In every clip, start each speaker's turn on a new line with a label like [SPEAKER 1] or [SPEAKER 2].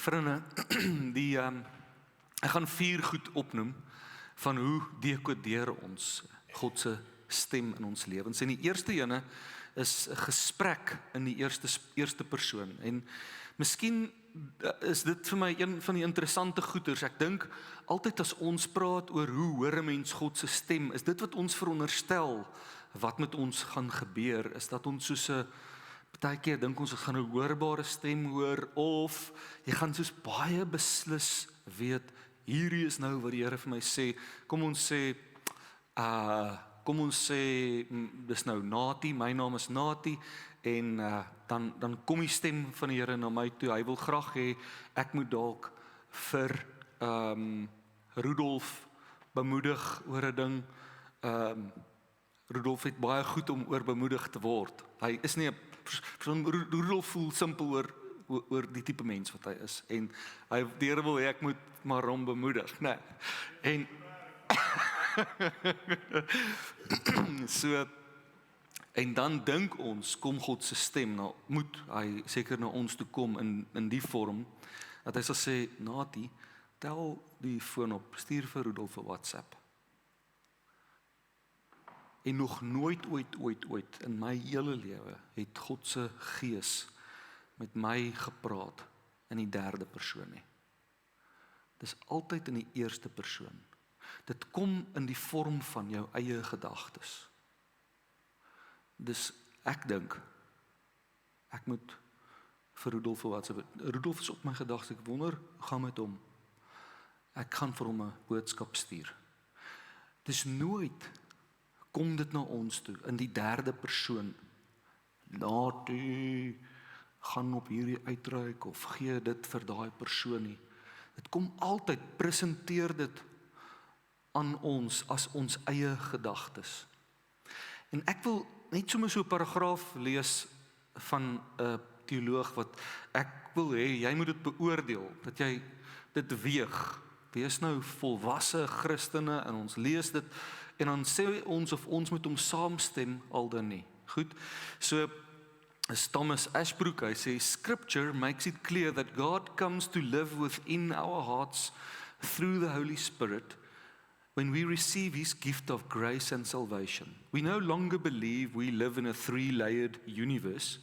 [SPEAKER 1] Vriende, ek gaan 4 goed opnoem van hoe dekodeer ons God se stem in ons lewens. En die eerste ene is 'n gesprek in die eerste persoon. En miskien is dit vir my een van die interessante goeters. Ek dink altyd as ons praat oor hoe hoor 'n mens God se stem, is dit wat ons veronderstel wat met ons gaan gebeur, is dat ons soos 'n partykeer dink ons gaan 'n hoorbare stem hoor, of jy gaan soos baie beslis weet, hierdie is nou wat die Here vir my sê. Kom ons sê, dis nou Nati, my naam is Nati, en dan kom die stem van die Here na my toe. Hy wil graag hê ek moet dalk vir Rudolf bemoedig oor 'n ding. Rudolf het baie goed om oor bemoedig te word. Hy is nie 'n Rudolf voel simpel oor die tipe mens wat hy is, en die Here wil hê ek moet maar hom bemoedig, né? En en dan dink ons, kom God se stem, nou moet hy seker na ons toe kom in die vorm, dat hy sal sê, Nati, tel die foon op, stuur vir Rudolf 'n WhatsApp. En nog nooit ooit in my hele lewe het God se gees met my gepraat in die derde persoon nie. Dis altyd in die eerste persoon. Dit kom in die vorm van jou eie gedagtes. Dus ek dink, ek moet vir Rudolf wat Rudolf is op my gedagtes, ek wonder, hoe gaan met hom? Ek gaan vir hom 'n boodskap stuur. Dis nooit kom dit na ons toe, in die derde persoon. Laat u gaan op hierdie uitreik, of gee dit vir daai persoon nie. Dit kom altyd, presenteer dit aan ons as ons eie gedagtes. En ek wil net sommer so 'n paragraaf lees van 'n teoloog wat ek wil hê jy moet dit beoordeel, dat jy dit weeg. Wees nou volwasse Christene en ons lees dit en dan sê ons of ons met hom saamstem al dan nie. Goed. So as Thomas Ashbrook, hy sê, Scripture makes it clear that God comes to live within our hearts through the Holy Spirit when we receive His gift of grace and salvation. We no longer believe we live in a 3-layered universe,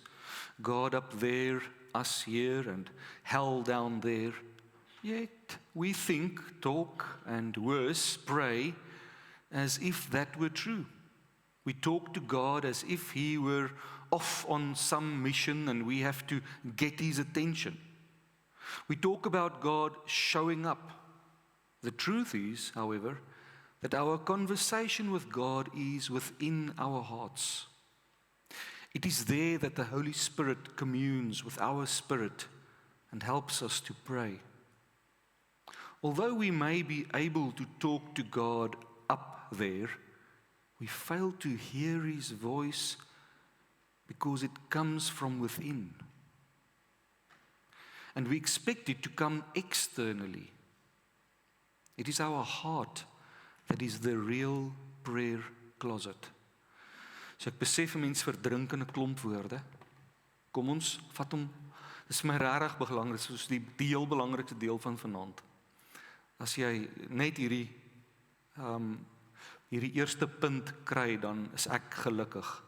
[SPEAKER 1] God up there, us here, and hell down there. Yet we think, talk, and worse, pray, as if that were true. We talk to God as if He were off on some mission and we have to get His attention. We talk about God showing up. The truth is, however, that our conversation with God is within our hearts. It is there that the Holy Spirit communes with our spirit and helps us to pray. Although we may be able to talk to God up there, we fail to hear His voice because it comes from within. And we expect it to come externally. It is our heart that is the real prayer closet. So ek besef 'n mens verdrink in 'n klomp woorde. Kom ons vat hom. Dis vir my regtig belangrik, soos die heel belangrikste deel van vanaand. As jy net hierdie eerste punt kry, dan is ek gelukkig.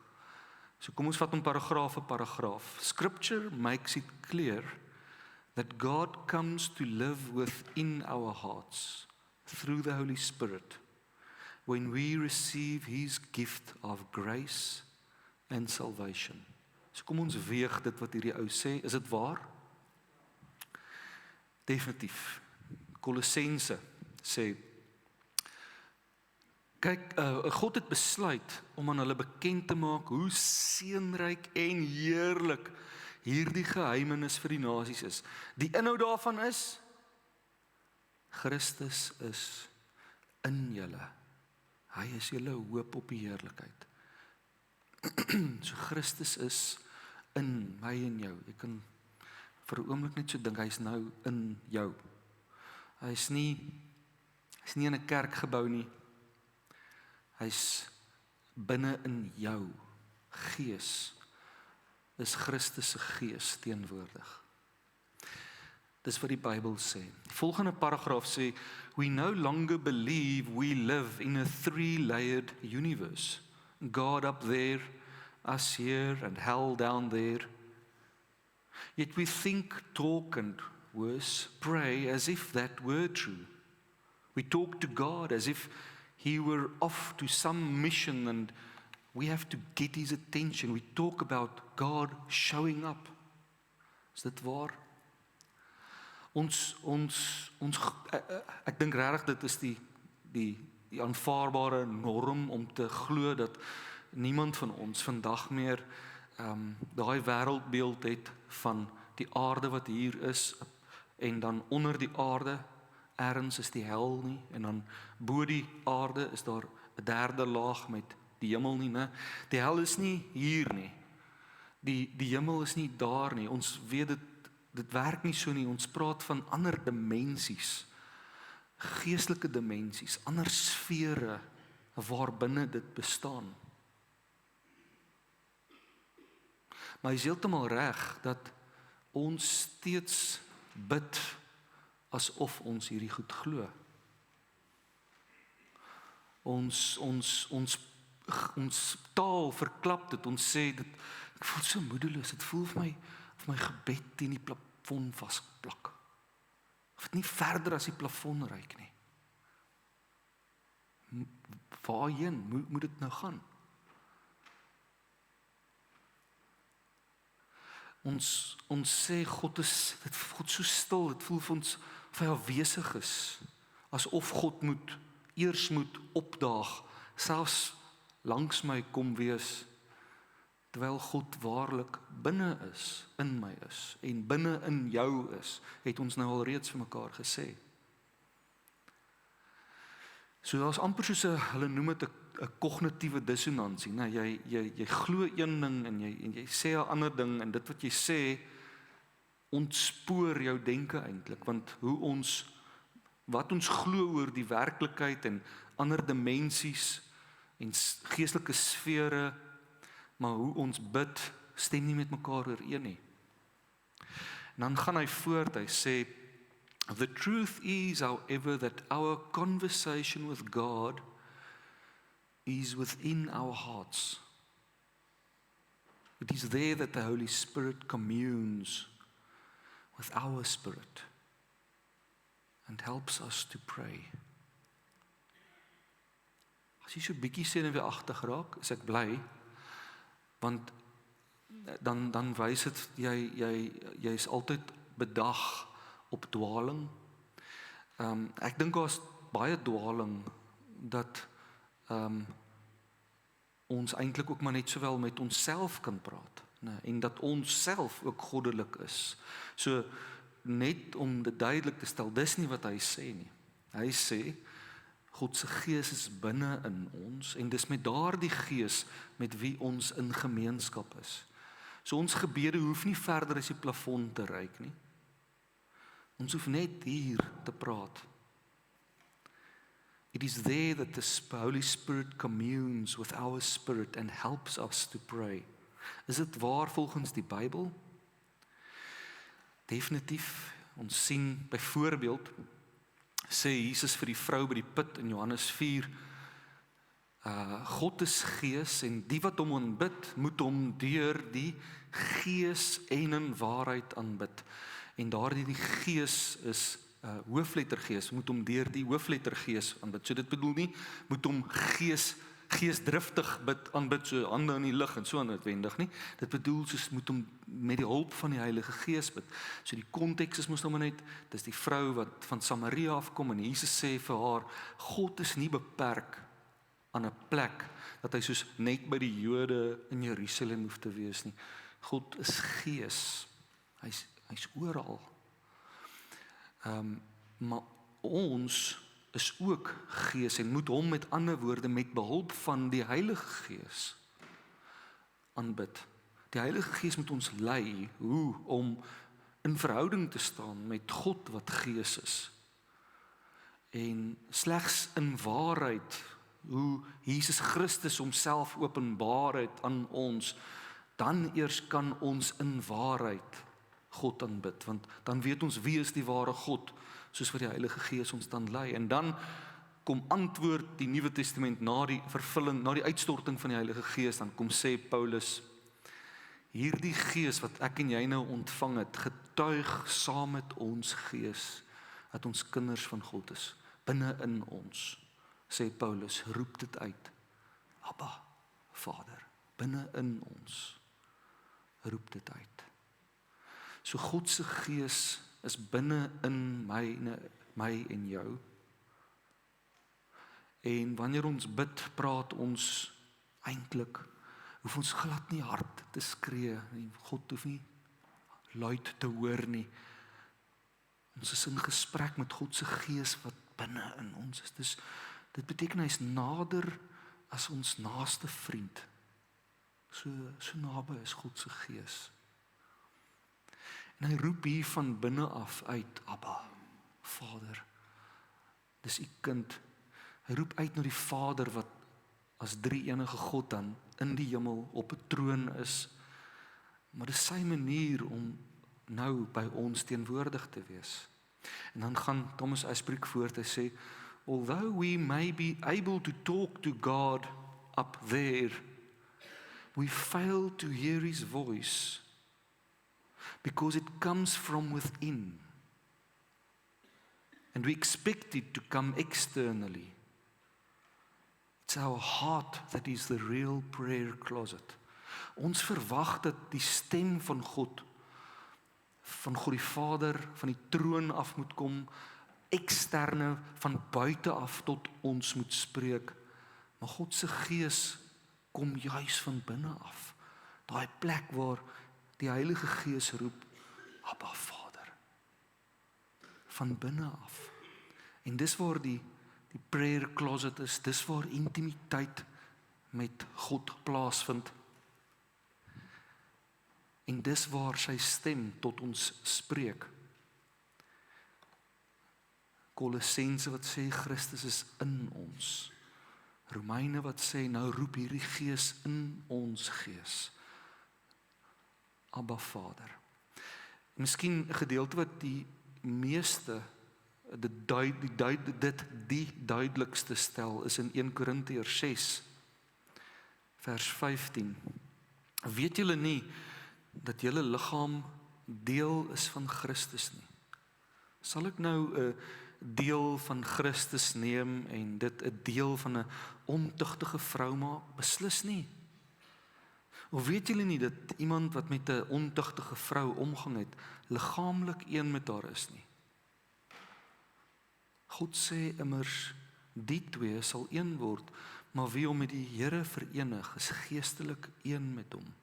[SPEAKER 1] So kom ons vat hom paragraaf vir paragraaf. Scripture makes it clear that God comes to live within our hearts through the Holy Spirit when we receive His gift of grace and salvation. So kom ons weeg dit wat hierdie ou sê, is dit waar? Definitief. Kolossense sê, kyk, God het besluit om aan hulle bekend te maak hoe seënryk en heerlik hierdie geheimenis vir die nasies is. Die inhoud daarvan is, Christus is in julle. Hy is julle hoop op die heerlikheid. So Christus is in my en jou. Jy kan vir 'n oomblik net so dink, hy is nou in jou. Hy is nie in 'n kerkgebou nie. Hy's binne in jou gees. Is Christus se gees teenwoordig. Dis wat die Bybel sê. Die volgende paragraaf sê, we no longer believe we live in a three-layered universe. God up there, us here, and hell down there. Yet we think, talk, and worse, pray as if that were true. We talk to God as if He were off to some mission and we have to get His attention. We talk about God showing up. Is dit waar? Ek dink regtig dit is die aanvaarbare norm om te glo dat niemand van ons vandag meer daai wêreldbeeld het van die aarde wat hier is en dan onder die aarde ergens is die hel nie en dan bo die aarde is daar 'n derde laag met die hemel nie, né? Die hel is nie hier nie. Die hemel is nie daar nie. Ons weet dit werk nie so nie. Ons praat van ander dimensies, geestelike dimensies, ander sfere waarbinne dit bestaan. Maar jy is heeltemal reg dat ons steeds bid asof ons hierdie goed glo. Ons taal verklap dit. Ons sê dit, ek voel so moedeloos. Dit voel vir my gebed teen die plafon vasplak. Of dit nie verder as die plafon reik nie. Waarheen moet dit nou gaan? Ons sê God so stil, dit voel vir ons of hy afwesig is, asof God eers moet opdaag, selfs langs my kom wees, terwyl God waarlik binne is, in my is, en binne in jou is, het ons nou al reeds vir mekaar gesê. So daar's amper soos hulle noem dit 'n kognitiewe dissonansie, né? Jy glo een ding en jy sê 'n ander ding en dit wat jy sê ontspoor jou denke eintlik, want wat ons glo oor die werklikheid en ander dimensies en geestelike sfere, maar hoe ons bid stem nie met mekaar ooreen nie. En dan gaan hy voort, hy sê, the truth is, however, that our conversation with God is within our hearts. It is there that the Holy Spirit communes with our spirit and helps us to pray. As jy so bietjie senuweeagtig raak, is ek bly, want dan wys dit jy is altyd bedag op dwaling. Ek dink daar's baie dwaling dat ons eintlik ook maar net sowel met onsself kan praat, né? En dat ons self ook goddelik is. So net om dit duidelik te stel, dis nie wat hy sê nie. Hy sê God se gees is binne in ons en dis met daardie gees met wie ons in gemeenskap is. So ons gebede hoef nie verder as die plafon te reik nie. Ons hoef net hier te praat. It is there that the Holy Spirit communes with our spirit and helps us to pray. Is dit waar volgens die Bybel? Definitief. Ons sien byvoorbeeld, sê Jesus vir die vrou by die put in Johannes 4, God is gees en die wat hom aanbid, moet hom deur die gees en in waarheid aanbid. En daardie gees is hoofletter gees, moet hom deur die hoofletter gees aanbid. So dit bedoel nie, moet hom geesdriftig aanbid, so hande in die lug en so noodwendig nie. Dit bedoel soos moet hom met die hulp van die Heilige Gees bid. So die konteks is mos nou maar net, dis die vrou wat van Samaria afkom en Jesus sê vir haar, God is nie beperk aan 'n plek dat hy soos net by die Jode in Jerusalem hoef te wees nie. God is gees. Hy's oral. Maar ons is ook gees en moet hom met ander woorde met behulp van die Heilige Gees aanbid. Die Heilige Gees moet ons lei hoe om in verhouding te staan met God wat gees is. En slegs in waarheid hoe Jesus Christus homself openbaar het aan ons, dan eers kan ons in waarheid God aanbid, want dan weet ons wie is die ware God, soos wat die Heilige Gees ons dan lei. En dan kom antwoord die Nuwe Testament na die vervulling, na die uitstorting van die Heilige Gees, dan kom sê Paulus, hierdie Gees wat ek en jy nou ontvang het, getuig saam met ons gees, dat ons kinders van God is, binne in ons, sê Paulus, roep dit uit, Abba, Vader, binne in ons, roep dit uit. So God se Gees is binne in my en jou. En wanneer ons bid, praat ons eintlik, hoef ons glad nie hard te skree, God hoef nie luid te hoor nie. Ons is in gesprek met God se Gees wat binne in ons is. Dit beteken hy is nader as ons naaste vriend. So naby is God se Gees. En hy roep hier van binne af uit, Abba, Vader. Dis u kind. Hy roep uit na die Vader wat as drie-enige God dan in die hemel op 'n troon is. Maar dis sy manier om nou by ons teenwoordig te wees. En dan gaan Thomas Asbrook voort en sê, although we may be able to talk to God up there, we fail to hear his voice because it comes from within. And we expect it to come externally. It's our heart that is the real prayer closet. Ons verwag dat die stem van God die Vader, van die troon af moet kom, eksterne, van buite af tot ons moet spreek. Maar God se Gees kom juis van binne af. Daai plek waar die Heilige Gees roep, Abba Vader. Van binne af. En dis waar die prayer closet is, dis waar intimiteit met God plaasvind. En dis waar sy stem tot ons spreek. Kolossense wat sê Christus is in ons. Romeine wat sê nou roep hierdie Gees in ons gees. Abba Vader. Miskien 'n gedeelte wat die meeste die duidelikste stel is in 1 Korintiërs 6 vers 15. Weet julle nie dat julle liggaam deel is van Christus nie? Sal ek nou 'n deel van Christus neem en dit 'n deel van 'n ontugtige vrou maak? Beslis nie. Of weet julle nie dat iemand wat met 'n ontugtige vrou omgang het, liggaamlik een met haar is nie? God sê immers, die twee sal een word, maar wie hom met die Here verenig, is geestelik een met hom.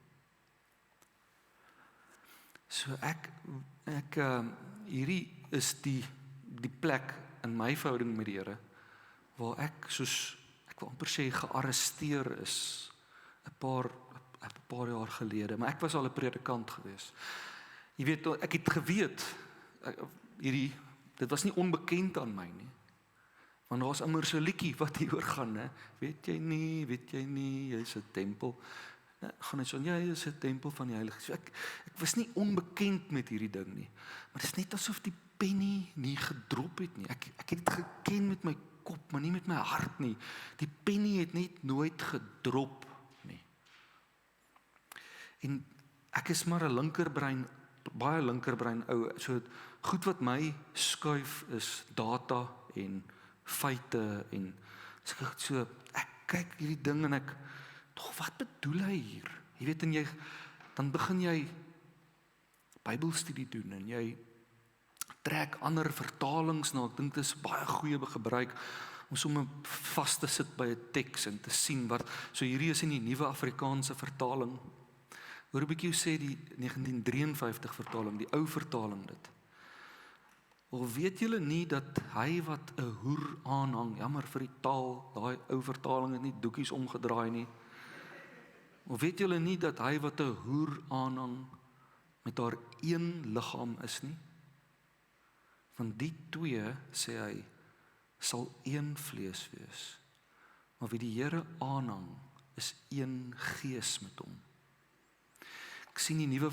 [SPEAKER 1] So hierdie is die plek in my verhouding met die Here, waar ek wil amper sê gearresteer is, 'n paar jaar gelede, maar ek was al 'n predikant gewees. Jy weet, ek het geweet, dit was nie onbekend aan my nie, want daar's immer so 'n liedjie wat hieroor gaan, hè? Weet jy nie, jy is 'n tempel. Gaan net so, jy is 'n tempel van die Heilige Gees. So ek was nie onbekend met hierdie ding nie, maar dit is net asof die penny nie gedrop het nie. Ek het dit geken met my kop, maar nie met my hart nie. Die penny het net nooit gedrop nie. En ek is maar 'n linkerbrein, baie linkerbrein ou, so goed wat my skuif is data en feite en so ek kyk hierdie ding en ek tog, wat bedoel hy hier? Jy weet, en dan begin jy Bybelstudie doen en jy trek ander vertalings na. Ek dink dit is baie goeie gebruik om sommer vas te sit by 'n teks en te sien wat, so hierdie is in die Nuwe Afrikaanse vertaling. Hoor 'n bietjie hoe sê die 1953 vertaling, die ou vertaling dit. Of weet julle nie dat hy wat 'n hoer aanhang, jammer vir die taal, daai ou vertaling het nie doekies omgedraai nie. Of weet julle nie dat hy wat 'n hoer aanhang met haar een liggaam is nie? Van die twee, sê hy, sal een vlees wees. Maar wie die Here aanhang, is een gees met hom. Ek sien die nuwe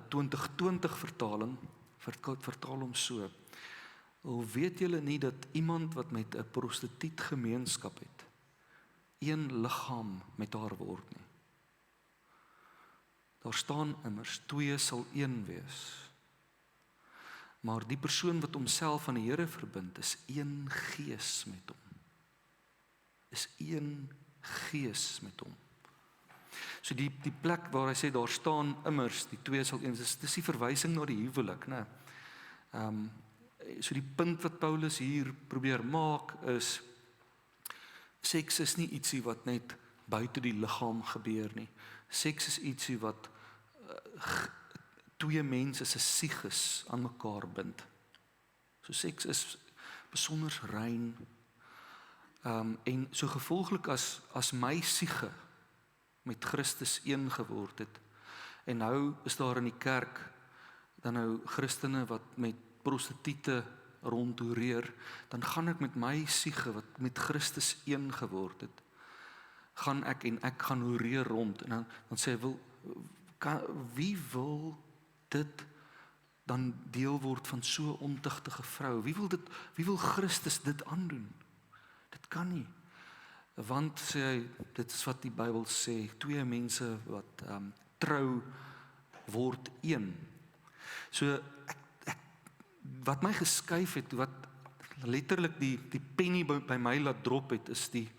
[SPEAKER 1] 2020 vertaling, vertaal hom so. Al weet julle nie dat iemand wat met 'n prostituut gemeenskap het, een liggaam met haar word nie. Daar staan immers, 2 sal een wees. Maar die persoon wat homself aan die Here verbind, is een gees met hom. Is een gees met hom. So die plek waar hy sê, daar staan immers, die 2 sal een wees, dis die verwysing na die huwelik, né? So die punt wat Paulus hier probeer maak is, seks is nie ietsie wat net buite die liggaam gebeur nie. Seks is ietsie wat 2 mense se sieges aan mekaar bind. So seks is besonder rein. En so gevolglik as my siege met Christus een geword het, en nou is daar in die kerk dan nou Christene wat met prostituie rondtoereer, dan gaan ek met my siege wat met Christus een geword het, gaan ek gaan hoereer rond, en dan sê hy, wie wil dit dan deel word van so ontuchtige vrou? Wie wil Christus dit aandoen? Dit kan nie. Want sê hy, dit is wat die Bybel sê, 2 mense wat trou word een. So wat my geskuif het, wat letterlik die penny by my laat drop het, is die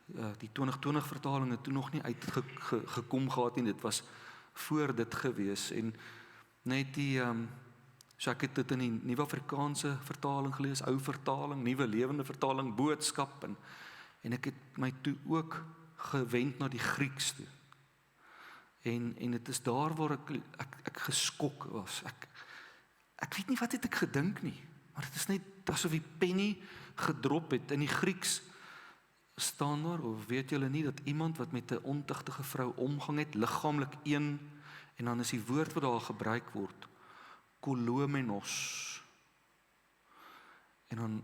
[SPEAKER 1] 2020 vertaling het toe nog nie uitgekom gehad nie, dit was voor dit gewees, en net so ek het dit in die Nuwe Afrikaanse vertaling gelees, ou vertaling, Nuwe Lewende vertaling, boodskap, en ek het my toe ook gewend na die Grieks toe, en het is daar waar ek geskok was, ek weet nie wat het ek gedink nie, maar het is net asof die penny gedrop het. In die Grieks staan daar, of weet julle nie, dat iemand wat met 'n ontuchtige vrou omgang het, liggaamlik een, en dan is die woord wat daar gebruik word, kolomenos. En dan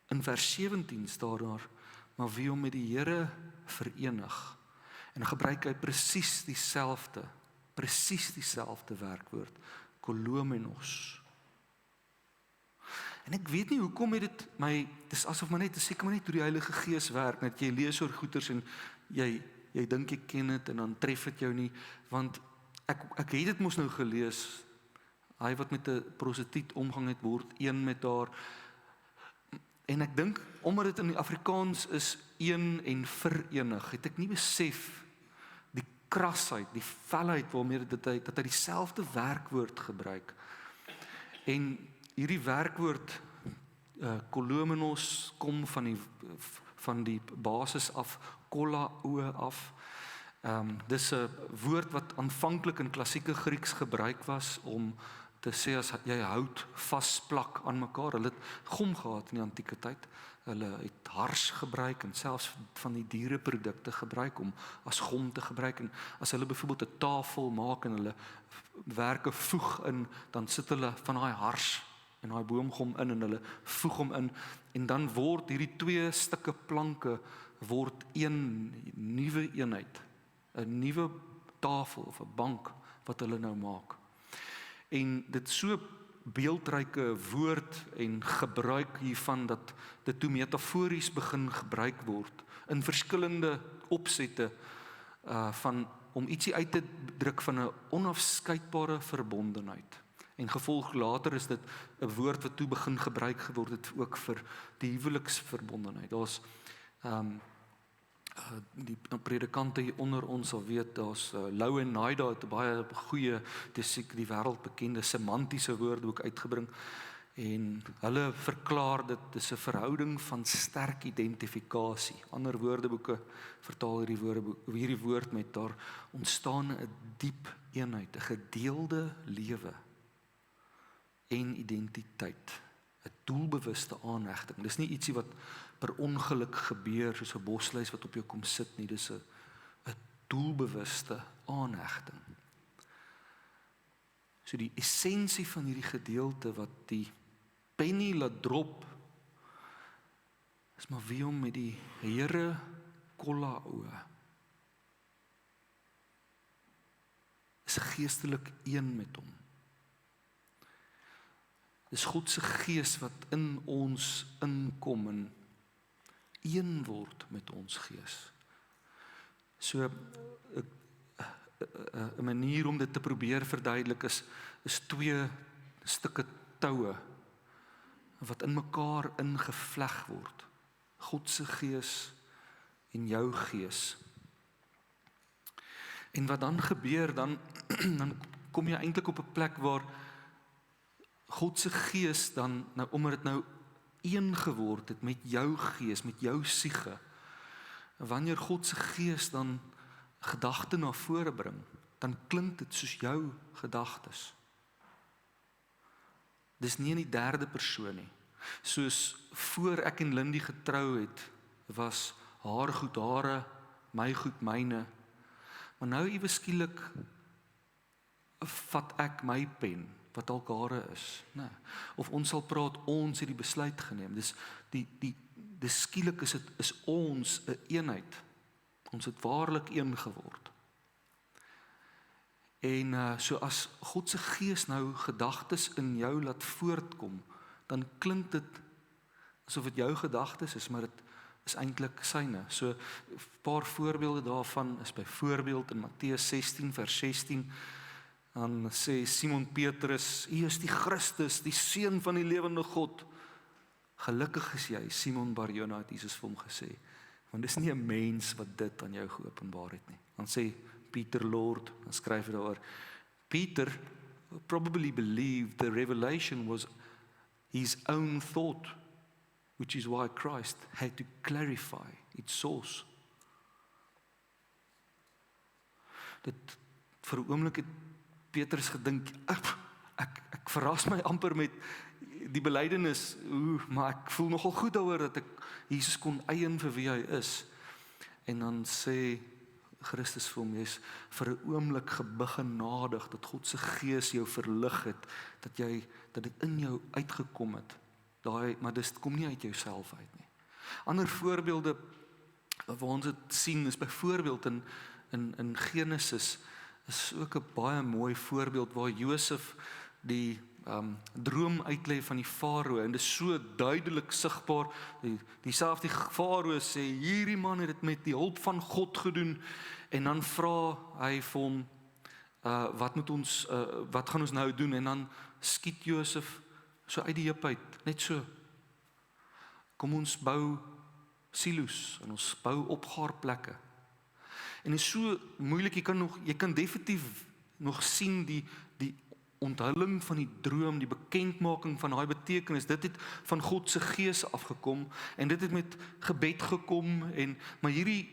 [SPEAKER 1] in vers 17 staan daar, maar wie hom met die Here verenig, en dan gebruik hy presies dieselfde werkwoord, kolomenos. En ek weet nie hoekom het dit my, dis asof my net, dis seker maar net hoe die Heilige Gees werk, net jy lees oor goeters en jy dink jy ken dit en dan tref dit jou nie, want ek het dit mos nou gelees, hy wat met 'n prostituut omgang het, word een met haar, en ek dink, omdat dit in die Afrikaans is een en verenig, het ek nie besef die krasheid, die felheid waarmee dat hy dieselfde werkwoord gebruik. En hierdie werkwoord kolomenos kom van die basis af, kollao af. Dis 'n woord wat aanvanklik in klassieke Grieks gebruik was om te sê as jy hout vasplak aan mekaar. Hulle het gom gehad in die antieke tyd. Hulle het hars gebruik en selfs van die diereprodukte gebruik om as gom te gebruik. En as hulle byvoorbeeld 'n tafel maak en hulle werke voeg in, dan sit hulle van daai hars en daai boomgom in en hulle voeg hom in, en dan word hierdie 2 stukke planke word een nuwe eenheid, 'n nuwe tafel of 'n bank wat hulle nou maak. En dit so beeldryke woord en gebruik hiervan dat dit toe metafories begin gebruik word in verskillende opsette om ietsie uit te druk van 'n onafskeidbare verbondenheid. En gevolg later is dit 'n woord wat toe begin gebruik geword het ook vir die huweliksverbondenheid. Daar's die predikante hier onder ons sal weet, daar's Lou en Naida het 'n baie goeie, dis die wêreldbekende semantiese woordeboek uitgebring, en hulle verklaar dit is 'n verhouding van sterk identifikasie. Ander woordeboeke vertaal hierdie woord met daar ontstaan 'n diep eenheid, 'n gedeelde lewe en identiteit, 'n doelbewuste aanhegting. Dis nie ietsie wat per ongeluk gebeur, soos 'n bosluis wat op jou kom sit nie, dis 'n doelbewuste aanhegting. So die essensie van hierdie gedeelte wat die penny laat drop, is maar wie hom met die Here kollao. is geestelik een met hom. Dis God se gees wat in ons inkom en een word met ons gees. So 'n manier om dit te probeer verduidelik is twee stukke toue wat in mekaar ingevleg word. God se gees en jou gees. En wat dan gebeur, dan kom jy eintlik op 'n plek waar God se gees dan, omdat dit nou een geword het met jou gees, met jou siege. Wanneer God se gees dan gedagte na vore bring, dan klink dit soos jou gedagtes. Dis nie in die derde persoon nie. Soos voor ek en Lindy getrou het, was haar goed hare, my goed myne. Maar nou ewe skielik vat ek my pen, wat dalk hare is. Nee. Of ons sal praat, ons het die besluit geneem. Dis dis skielik is ons 'n eenheid. Ons het waarlik een geword. En so as God se gees nou gedagtes in jou laat voortkom, dan klink dit asof dit jou gedagtes is, maar dit is eintlik syne. So 'n paar voorbeelde daarvan is byvoorbeeld in Matteus 16 vers 16, dan sê Simon Petrus, U is die Christus, die Seun van die lewende God. Gelukkig is jy, Simon Bar-Jona, het Jesus vir hom gesê, want dis nie 'n mens wat dit aan jou geopenbaar het nie. Dan sê Peter, Lord, dan skryf hy daar, Peter probably believed the revelation was his own thought, which is why Christ had to clarify its source. Dit vir 'n oomblik het Petrus gedink, ek verras my amper met die belydenis, maar ek voel nogal goed daaroor dat ek Jesus kon eien vir wie hy is. En dan sê Christus vir hom, jy's vir 'n oomblik gebegenadig dat God se gees jou verlig het, dat dit in jou uitgekom het. Maar dit kom nie uit jouself uit nie. Ander voorbeelde waar ons dit sien is byvoorbeeld in Genesis, is ook 'n baie mooi voorbeeld waar Josef die droom uitlei van die farao, en dit is so duidelik sigbaar. Dieselfde farao sê, hierdie man het dit met die hulp van God gedoen, en dan vra hy vir hom, wat gaan ons nou doen? En dan skiet Josef so uit die heup uit, net so. Kom ons bou silo's, en ons bou opgaarplekke. En dit is so moeilik, jy kan definitief nog sien die onthulling van die droom, die bekendmaking van daai betekenis. Dit het van God se gees afgekom, en dit het met gebed gekom, maar hierdie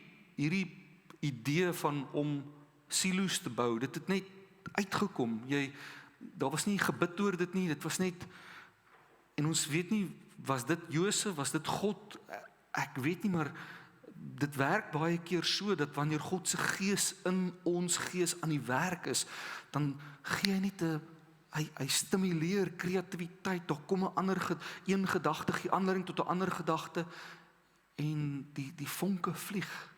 [SPEAKER 1] idee van om silo's te bou, dit het net uitgekom. Daar was nie gebid oor dit nie, dit was net, en ons weet nie, was dit Josef, was dit God, ek weet nie, maar dit werk baie keer so, dat wanneer God se gees in ons gees aan die werk is, dan gee hy net hy stimuleer kreatiwiteit, daar kom 'n een gedagte, gee aanleiding tot 'n ander gedagte, en die vonke vlieg.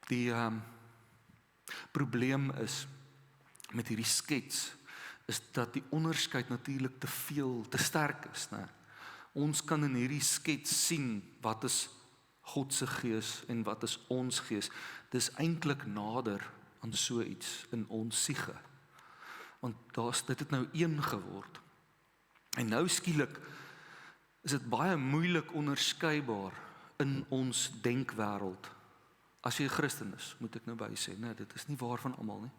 [SPEAKER 1] Die probleem is met hierdie skets, is dat die onderskeid natuurlik te sterk is, né? Ons kan in hierdie skets sien wat is God se gees en wat is ons gees. Dis eintlik nader aan so iets in ons siege. Want dit het nou een geword. En nou skielik is dit baie moeilik onderskeibaar in ons denkwêreld. As jy 'n Christen is, moet ek nou by sê, nee, dit is nie waar van almal nie.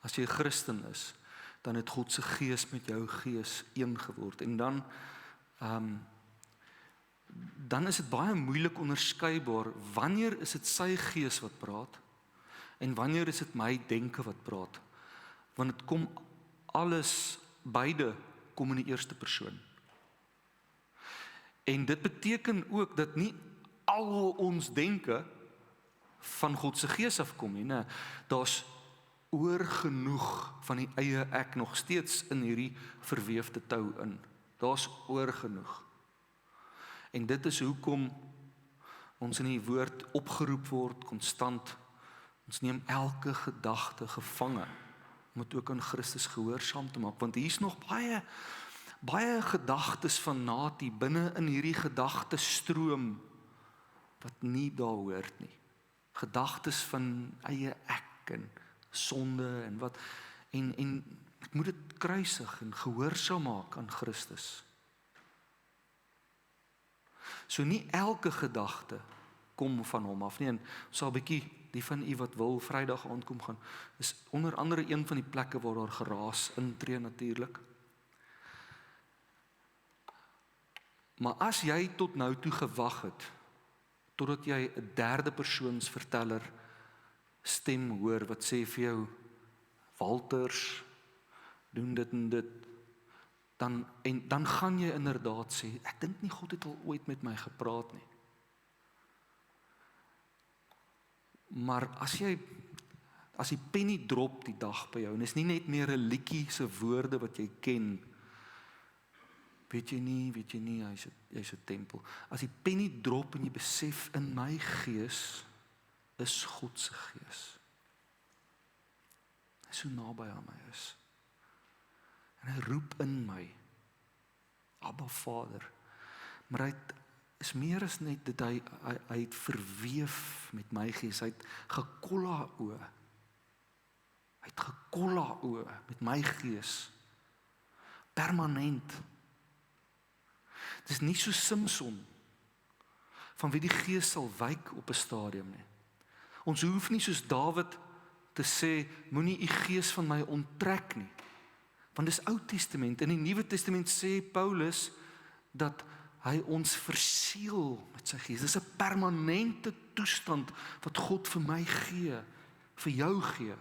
[SPEAKER 1] As jy 'n Christen is, dan het God se gees met jou gees een geword. En dan is dit baie moeilik onderskeibaar, wanneer is dit sy gees wat praat, en wanneer is dit my denke wat praat. Want dit kom beide kom in die eerste persoon. En dit beteken ook dat nie al ons denke van God se gees afkom nie, nee. Daar's oorgenoeg van die eie ek nog steeds in hierdie verweefde tou in. Daar's oorgenoeg. En dit is hoekom ons in die woord opgeroep word konstant. Ons neem elke gedagte gevange om dit ook aan Christus gehoorsaam te maak, want hier is nog baie gedagtes van naad hier binne in hierdie gedachtestroom wat nie daar hoort nie. Gedagtes van eie ek en sonde en wat en ek moet dit kruisig en gehoorsaam maak aan Christus. So nie elke gedagte kom van hom af nie, en sal 'n bietjie die van u wat wil Vrydag aand kom gaan, is onder andere een van die plekke waar daar geraas intree natuurlik. Maar as jy tot nou toe gewag het, totdat jy 'n derde persoons verteller stem hoor, wat sê vir jou, Walters, doen dit en dit, dan gaan jy inderdaad sê, ek dink nie God het al ooit met my gepraat nie. Maar as die penny drop die dag by jou, en is nie net meer 'n liedjie se woorde wat jy ken, weet jy nie, jy's 'n tempel. As die penny drop en jy besef, in my gees is God se gees. Hy is so naby aan my is. En hy roep in my, Abba Vader. Maar hy is meer as net dit, hy het verweef met my gees, hy het gekolla oë. Hy het gekolla oë met my gees. Permanent. Dit is nie so Samson, van wie die gees sal wyk op 'n stadium nie. Ons hoef nie soos Dawid te sê, moenie u gees van my onttrek nie. Want dis Ou Testament. In die Nuwe Testament sê Paulus dat hy ons verseël met sy gees. Dis 'n permanente toestand wat God vir my gee, vir jou gee.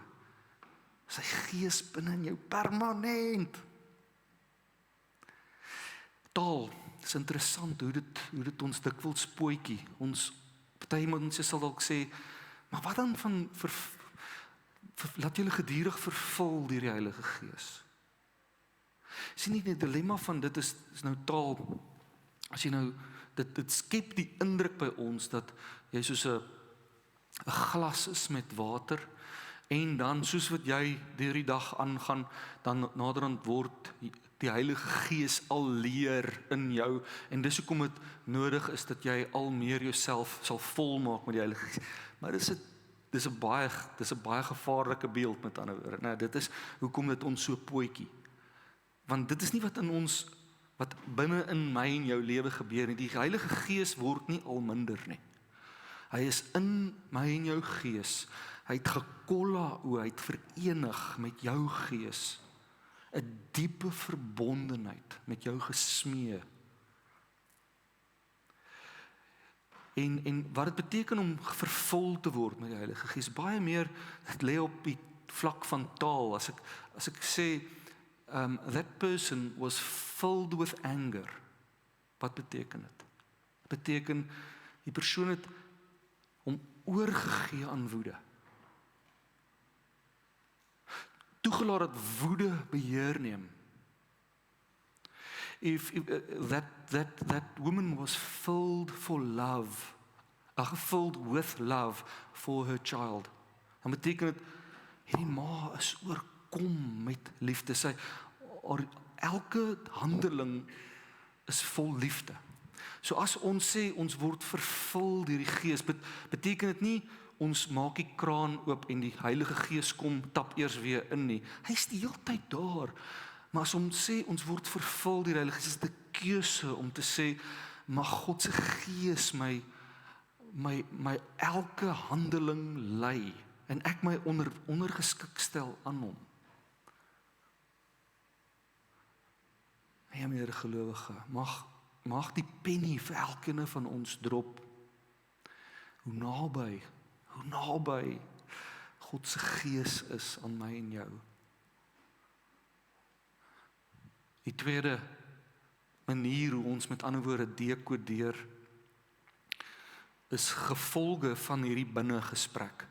[SPEAKER 1] Sy gees binne in jou permanent. Taal, dis interessant hoe dit ons dikwels spootjie. Ons party mense sal dalk sê, maar wat dan van laat julle gedurig vervul deur die Heilige Gees. Sien nie, die dilemma van dit is nou taal. As jy nou, dit skep die indruk by ons dat jy soos 'n glas is met water, en dan soos wat jy deur die dag aangaan, dan naderhand word die Heilige Gees al leer in jou, en dis hoekom dit nodig is dat jy al meer jouself sal volmaak met die Heilige Gees. Maar dis 'n baie gevaarlike beeld, met ander woorde. Nou, dit is hoekom dit ons so pootjie. Want dit is nie wat binne in my en jou lewe gebeur nie. Die Heilige Gees word nie al minder nie. Hy is in my en jou gees. Hy het gekolla oë, hy het verenig met jou gees. 'n diepe verbondenheid met jou gesmee. En wat dit beteken om vervul te word met die Heilige Gees, baie meer, dit lê op die vlak van taal. As ek sê, that person was filled with anger. Wat beteken dit? Dit beteken, die persoon het hom oorgegee aan woede. Toegelaat dat woede beheer neem. If that woman was filled with love for her child, dan beteken dit, hierdie ma is oorkom met liefde. Elke handeling is vol liefde. So as ons sê, ons word vervul deur die Gees, beteken dit nie, ons maak die kraan oop en die Heilige Gees kom, tap eers weer in nie. Hy is die hele tyd daar. Maar as ons sê, ons word vervul deur die Heilige Gees, is dit 'n keuse om te sê, mag God se Gees my elke handeling lei, en ek my ondergeskik stel aan hom. Ja, meneer gelowige, mag die penny vir elkeen van ons drop. Hoe naby God se Gees is aan my en jou. Die tweede manier hoe ons met ander woorde dekodeer, is gevolge van hierdie binnegesprek.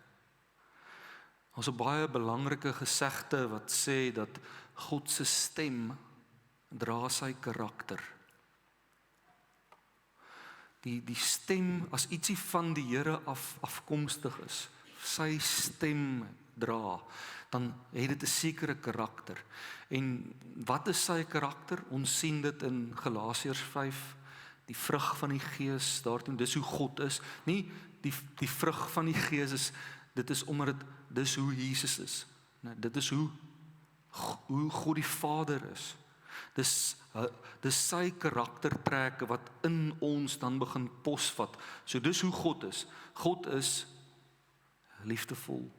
[SPEAKER 1] Ons 'n baie belangrike gesegde wat sê dat God se stem dra sy karakter. die stem as ietsie van die Here afkomstig is, sy stem dra, dan het dit 'n sekere karakter. En wat is sy karakter? Ons sien dit in Galasiërs 5, die vrug van die Gees, daartoe, dis hoe God is. Nie die vrug van die Gees is, dit is omdat dis hoe Jesus is. Dit is hoe God die Vader is. Dis sy karaktertrekke wat in ons dan begin posvat. So dis hoe God is. God is liefdevol,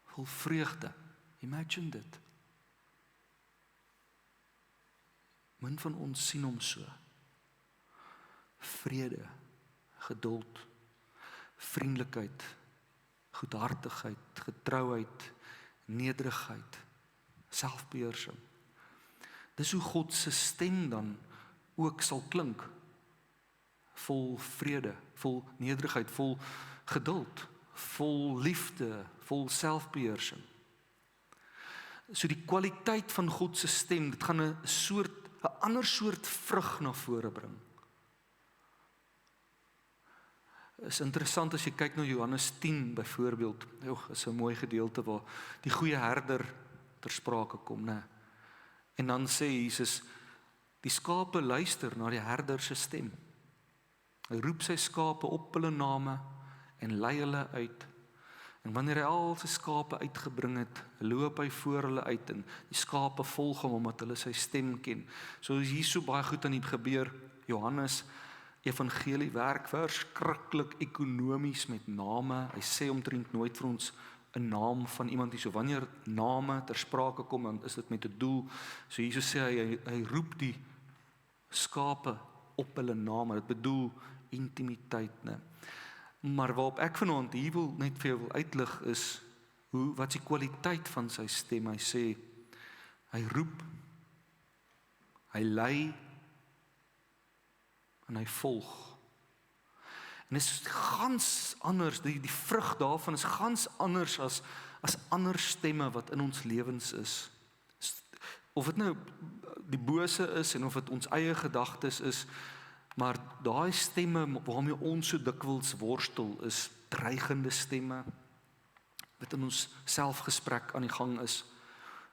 [SPEAKER 1] vol vreugde. Imagine dit. Min van ons sien hom so. Vrede, geduld, vriendelikheid, goedhartigheid, getrouheid, nederigheid, selfbeheersing. Dis hoe God se stem dan ook sal klink. Vol vrede, vol nederigheid, vol geduld, vol liefde, vol selfbeheersing. So die kwaliteit van God se stem, dit gaan 'n ander soort vrug na vore bring. Is interessant as jy kyk na Johannes 10 byvoorbeeld. Is 'n mooi gedeelte waar die goeie herder ter sprake kom, né? En dan sê Jesus, die skape luister na die herder se stem. Hy roep sy skape op hulle name en lei hulle uit. En wanneer hy al sy skape uitgebring het, loop hy voor hulle uit en die skape volg hom omdat hulle sy stem ken. So is hier so baie goed aan die gebeur. Johannes Evangelie werk verskriklik ekonomies met name. Hy sê omtrent nooit vir ons 'n naam van iemand nie. So wanneer name ter sprake kom, dan is dit met 'n doel. So Jesus sê hy roep die skape op hulle name. Dit bedoel intimiteit, né? Maar waarop ek vanaand hier wil net vir jou wil uitlig is wat is die kwaliteit van sy stem? Hy sê hy roep, hy lei en hy volg. En dit is gans anders, die vrug daarvan is gans anders as ander stemme wat in ons lewens is. Of dit nou die bose is en of dit ons eie gedagtes is, maar daai stemme waarmee ons so dikwels worstel is dreigende stemme wat in ons selfgesprek aan die gang is,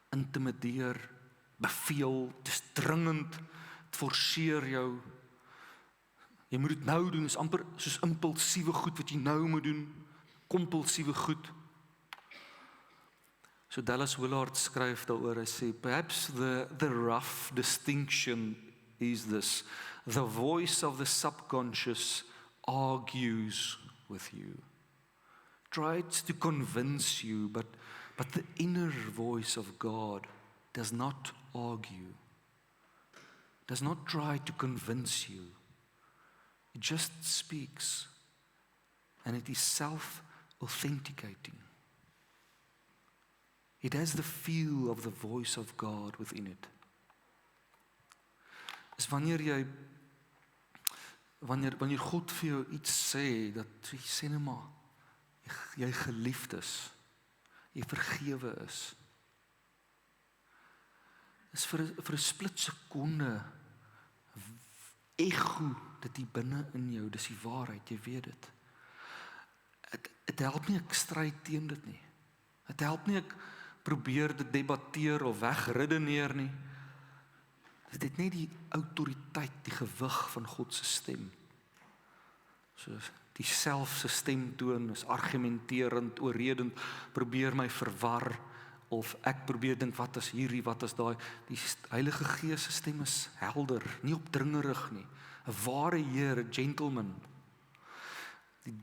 [SPEAKER 1] intimideer, beveel, dis dringend, dit forceer jou. Jy moet dit nou doen, is amper soos impulsiewe goed wat jy nou moet doen, kompulsiewe goed. So Dallas Willard skryf daaroor, hy sê, perhaps the rough distinction is this, the voice of the subconscious argues with you, tries to convince you, but the inner voice of God does not argue, does not try to convince you. It just speaks, and it is self-authenticating. It has the feel of the voice of God within it. Is wanneer God vir jou iets sê, dat jy sê net maar, jy geliefd is, jy vergewe is vir 'n split sekonde ego dit hier binne in jou, dis die waarheid, jy weet dit. Het help nie ek stryd teen dit nie. Het help nie ek probeer dit debatteer of wegredeneer nie. Dit het net die autoriteit, die gewig van God se stem. So die self se stemtoon is argumenterend, oorredend, probeer my verwar, of ek probeer dink wat is hierdie, wat is daai. Die Heilige Gees se stem is helder, nie opdringerig nie. 'n ware Heer, 'n gentleman.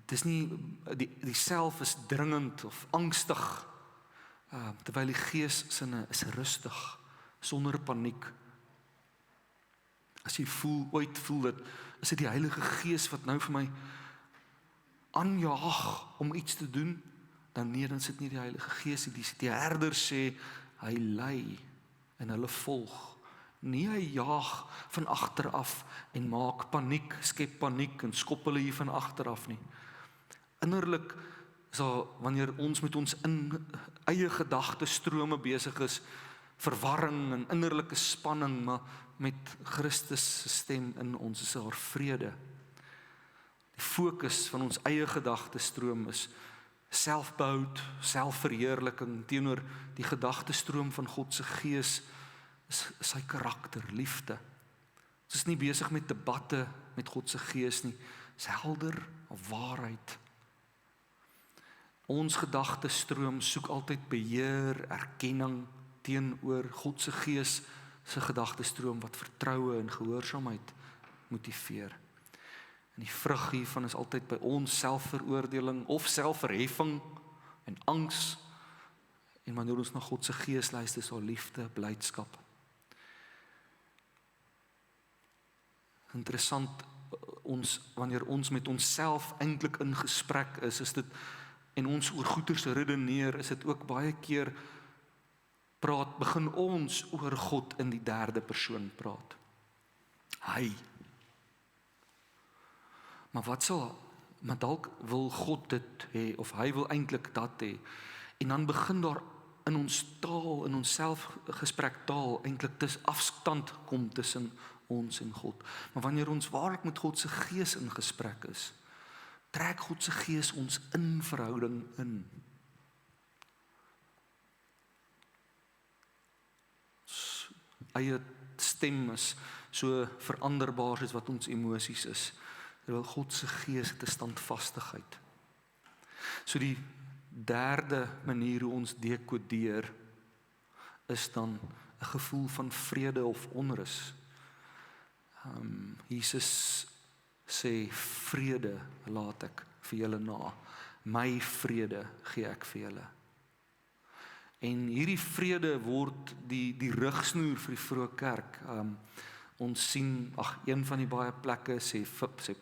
[SPEAKER 1] Dis nie die self is dringend of angstig, terwyl die Gees sinne is rustig, sonder paniek. As jy ooit voel dat is dit die Heilige Gees wat nou vir my aanjaag om iets te doen, dan sit nie die Heilige Gees nie, die herder sê, hy lei en hulle volg. Nie hy jaag van agter af en maak paniek, skep paniek en skop hulle hier van agter af nie. Innerlik is daar, wanneer ons met ons eie gedagtestrome besig is, verwarring en innerlike spanning, maar met Christus se stem in ons is daar vrede. fokus van ons eie gedachtestroom is selfbehoud, selfverheerliking teenoor die gedachtestroom van God se Gees is sy karakter, liefde. Ons is nie besig met debatte met God se Gees nie, is helder, waarheid. Ons gedachtestroom soek altyd beheer, erkenning teenoor God se Gees se gedachtestroom wat vertroue en gehoorsaamheid motiveer. En die vrug hiervan is altyd by ons selfveroordeling of selfverheffing en angs. En wanneer ons na God se Gees luister, is daar liefde, blydskap. Interessant, wanneer ons met onsself eintlik in gesprek is dit, en ons oor goeters redeneer, is dit ook baie keer begin ons oor God in die derde persoon praat. Hy. Maar dalk wil God dit hê, of hy wil eintlik dat hê. En dan begin daar in ons taal, in ons selfgesprek taal, eintlik afstand kom tussen ons en God. Maar wanneer ons waarlik met God se Gees in gesprek is, trek God se Gees ons in verhouding in. Eie stem is so veranderbaar soos wat ons emosies is. Terwyl God se Gees het 'n standvastigheid. So die derde manier hoe ons dekodeer is dan 'n gevoel van vrede of onrus. Jesus sê, vrede laat ek vir julle na. My vrede gee ek vir julle. En hierdie vrede word die rigsnoer vir die vroeë kerk. Ons sien, een van die baie plekke sê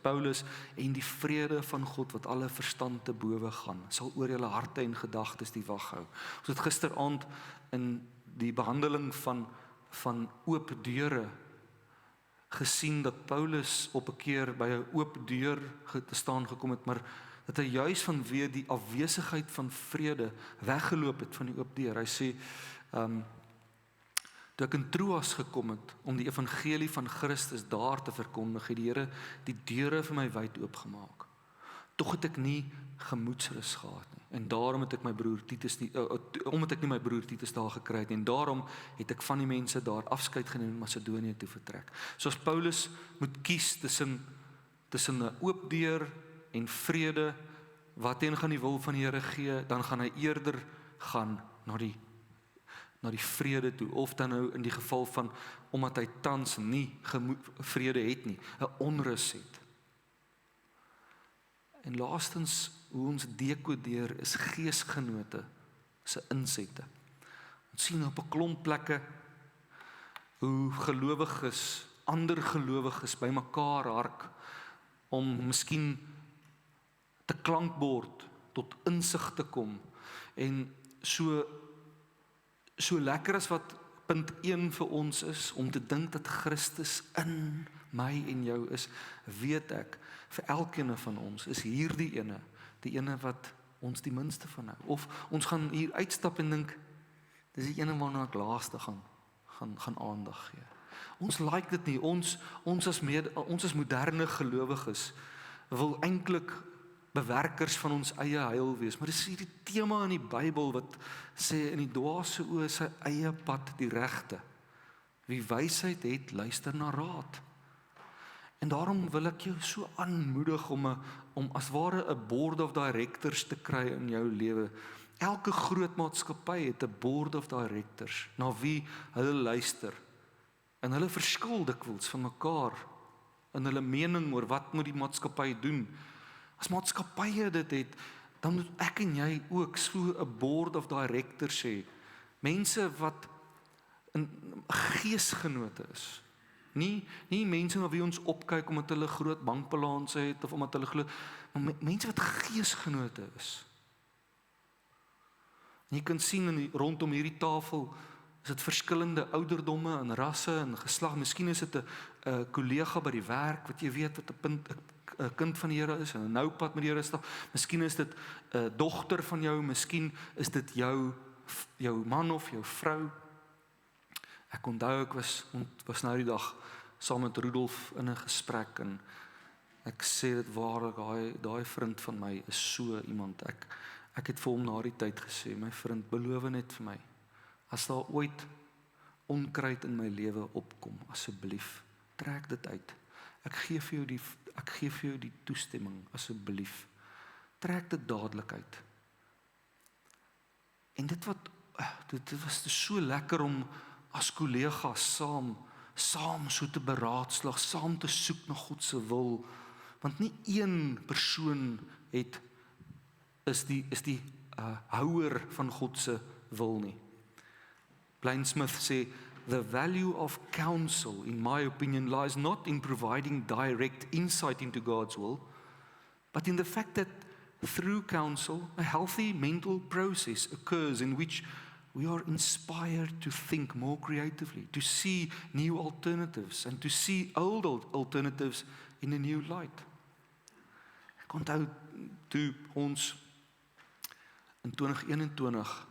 [SPEAKER 1] Paulus, en die vrede van God wat alle verstand te bowe gaan, sal oor julle harte en gedagtes die wag hou. Ons het gisteraand in die behandeling van oop deure gesien dat Paulus op 'n keer by 'n oop deur te staan gekom het, maar dat hy juis vanweë die afwesigheid van vrede weggeloop het van die oop deur. Hy sê, toe ek in Troas gekom het om die evangelie van Christus daar te verkondig, het die Here die deure vir my wyd oopgemaak. Tog het ek nie gemoedsrus gehad nie. En daarom het ek my broer Titus omdat ek nie my broer Titus daar gekry het nie. En daarom het ek van die mense daar afskeid geneem en Macedonië toe vertrek. So as Paulus moet kies tussen 'n oop deur en vrede, wat een gaan die wil van die Here gee, dan gaan hy eerder gaan na die vrede toe, of dan nou in die geval van, omdat hy tans nie vrede het nie, 'n onrus het. En laastens, hoe ons dekodeer is geesgenote se insette. Ons sien op 'n klomp plekke hoe gelowiges, ander gelowiges bymekaar hark om miskien te klankbord, tot insig te kom. En so lekker as wat punt 1 vir ons is, om te dink dat Christus in my en jou is, weet ek, vir elkeen van ons is hierdie die ene wat ons die minste van hou. Of ons gaan hier uitstap en dink, dis die ene waarna ek laaste gaan aandag gee. Ons like dit nie, ons as moderne gelowiges wil eintlik bewerkers van ons eie heil wees, maar dis hierdie tema in die Bybel wat sê, in die dwaase oë sy eie pad die regte. Wie wysheid het, luister na raad. En daarom wil ek jou so aanmoedig om as ware 'n board of directors te kry in jou lewe. Elke groot maatskappy het 'n board of directors, na wie hulle luister. En hulle verskil dikwels van mekaar in hulle mening oor wat moet die maatskappy doen. As maatskappye dit het, dan moet ek en jy ook so 'n board of directors hê. Mense wat 'n geesgenote is. Nie mense na wie ons opkyk omdat hulle groot bankbalanse het of omdat hulle glo, maar mense wat geesgenote is. En jy kan sien rondom hierdie tafel is dit verskillende ouderdomme en rasse en geslag. Miskien is dit 'n kollega by die werk wat jy weet wat 'n kind van die Here is en 'n noupad met die Here stap. Miskien is dit 'n dogter van jou, miskien is dit jou man of jou vrou. Ek onthou ek was nou die dag saam met Rudolf in 'n gesprek en Ek sê dit waarlik, daai vriend van my is so iemand. Ek het vir hom na die tyd gesê, my vriend, beloof net vir my, as daar ooit onkruid in my lewe opkom, asseblief, trek dit uit. Ek gee vir jou die toestemming, asseblief. Trek dit dadelik uit. En dit was so lekker om as kollegas saam so te beraadslag, saam te soek na God se wil, want nie een persoon is die houer van God se wil nie. Blaine Smith sê, the value of counsel, in my opinion, lies not in providing direct insight into God's will, but in the fact that through counsel, a healthy mental process occurs in which we are inspired to think more creatively, to see new alternatives, and to see old alternatives in a new light. Ek onthou toe ons in 2021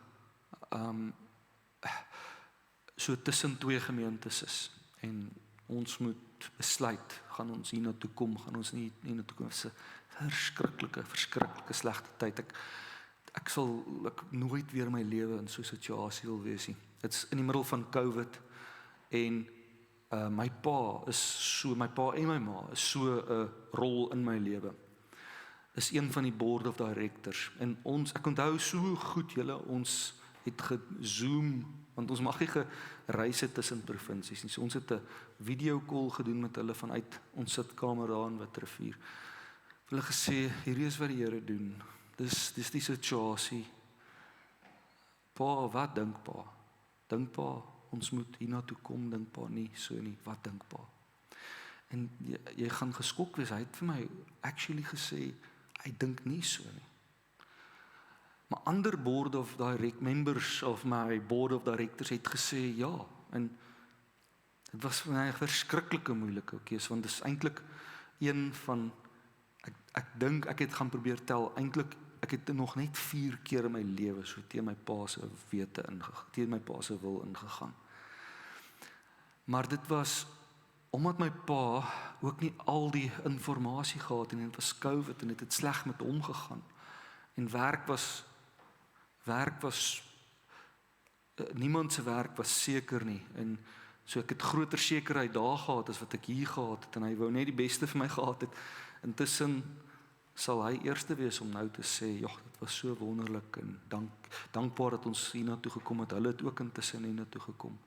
[SPEAKER 1] so tussen twee gemeentes is en ons moet besluit, gaan ons hiernatoe kom, gaan ons nie hiernatoe kom. Dit is 'n verskriklike slegte tyd. Ek sal nooit weer in my lewe in so 'n situasie wil wees nie. Dit's in die middel van COVID en my pa en my ma is so 'n rol in my lewe. Is een van die board of directors en ek onthou so goed ons het gezoom, want ons mag nie gereis het tussen provinsies nie. So ons het 'n video call gedoen met hulle vanuit ons sitkamer daar in Witrifuur. Hulle gesê, hierdie is wat die Here doen. Dis die situasie. Pa, wat dink pa? Dink pa, ons moet hiernatoe kom, dink pa nie, so nie, wat dink pa? En jy gaan geskok wees, hy het vir my actually gesê, hy dink nie so nie. Maar ander board of members of my board of directors het gesê ja, en dit was vir my 'n verskriklike moeilike keuse, want dit is eintlik een van, ek dink ek het gaan probeer tel, eintlik ek het nog net 4 keer in my lewe so teen my pa se wete teen my pa se wil ingegaan. Maar dit was omdat my pa ook nie al die inligting gehad en dit was COVID en dit het sleg met hom gegaan. En werk was niemand se werk was seker nie, en so ek het groter sekerheid daar gehad as wat ek hier gehad het, en hy wou net die beste vir my gehad het. Intussen sal hy eerste wees om nou te sê, dit was so wonderlik en dankbaar dat ons hiernatoe gekom het. Hulle het ook intussen hiernatoe gekom.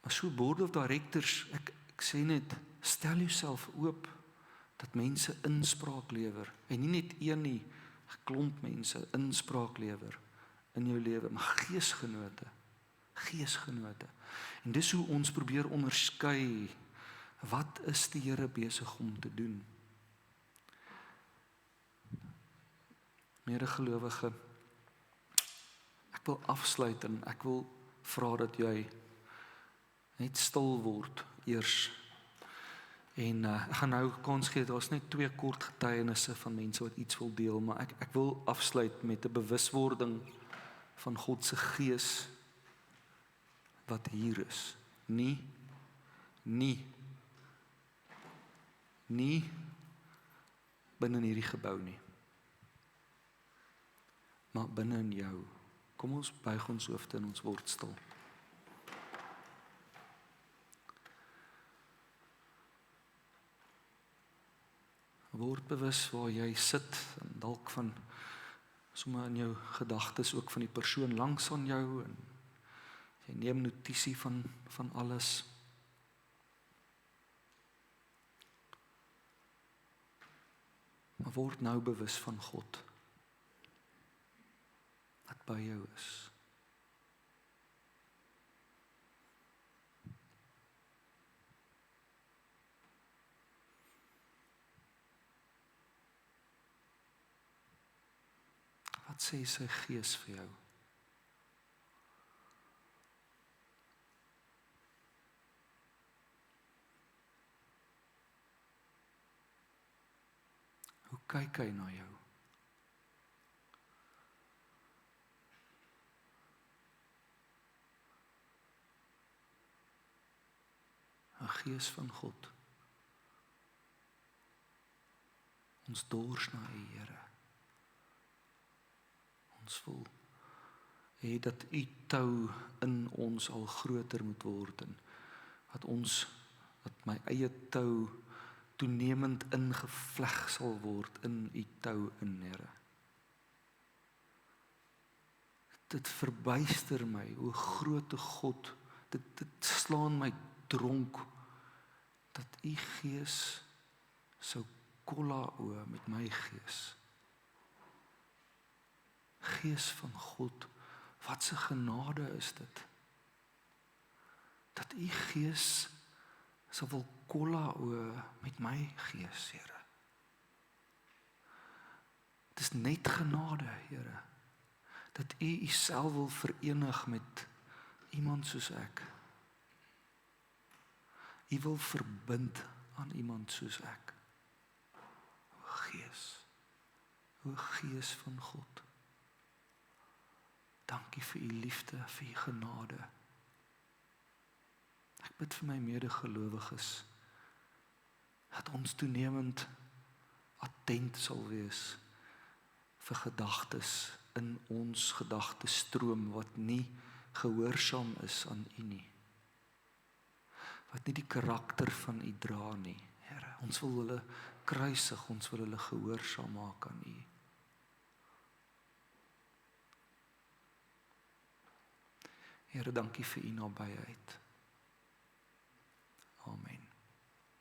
[SPEAKER 1] Maar so board of directors, ek sê net, stel jouself oop dat mense inspraak lewer, en nie net een nie, 'n klomp mense inspraak lewer in jou lewe, maar geesgenote. En dis hoe ons probeer onderskei, wat is die Here besig om te doen? Medegelowige, ek wil afsluit en ek wil vra dat jy net stil word eers. En ek gaan nou kans gee, daar's net 2 kort getuienisse van mense wat iets wil deel, maar ek wil afsluit met 'n bewuswording van God se gees wat hier is. Nie binne in hierdie gebou nie, maar binne in jou. Kom ons buig ons hoofde en ons word stil. Word bewus waar jy sit, en dalk van sommer in jou gedagtes ook van die persoon langs aan jou, en jy neem notisie van alles. Maar word nou bewus van God wat by jou is. Wat sê sy gees vir jou? Hoe kyk hy na jou? 'n Gees van God Ons dors na U, Here. Ons wil hê dat U tou in ons al groter moet word en dat my eie tou toenemend ingevleg sal word in U tou in, Here. Dit verbuister my, o groote God, dit slaan my dronk, dat U Gees sou kolla o met my gees. Gees van God, wat 'n genade is dit, dat U Gees sal wil kolla o met my gees, Here. Dit is net genade, Here, dat U Uself wil verenig met iemand soos ek. U wil verbind aan iemand soos ek. O Gees van God, dankie vir U liefde, vir U genade. Ek bid vir my medegelowiges, dat ons toenemend attent sal wees vir gedagtes in ons gedachtestroom wat nie gehoorsaam is aan U nie. Wat nie die karakter van U dra nie, Here. Ons wil hulle kruisig, ons wil hulle gehoorsaam maak aan U. Here, dankie vir U nabyheid.